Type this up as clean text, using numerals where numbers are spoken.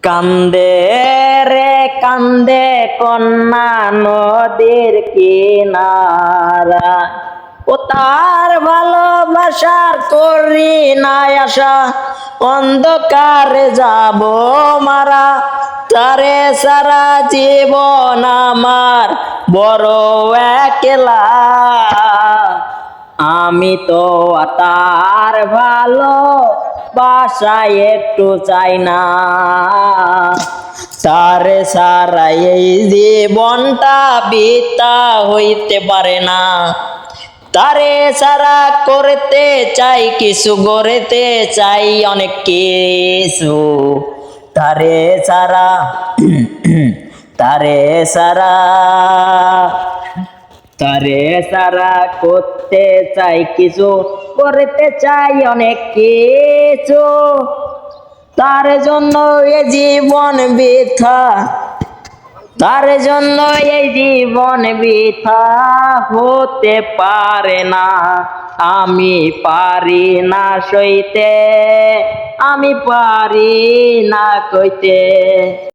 কান্দে রে কান্দে কন্যা নদীর কিনারা, ও তার ভালোবাসার করি নাই আশা, অন্ধকারে যাব মারা, তারে সারা জীবন আমার বড় একলা। আমি তো তার ভালো বাসায় একটু চাই না, তারে সারা এই জীবনটা বৃথা হইতে পারে না। তারে সারা করতে চাই কিছু, গড়তে চাই অনেক কিছু, তারে সারা তারে সারা তারে সারা করতে চাই কিছু, করতে চাই অনেক কিছু, তার জন্য এ জীবন বৃথা, তার জন্য এই জীবন বৃথা হতে পারে না। আমি পারি না সইতে, আমি পারি না কইতে।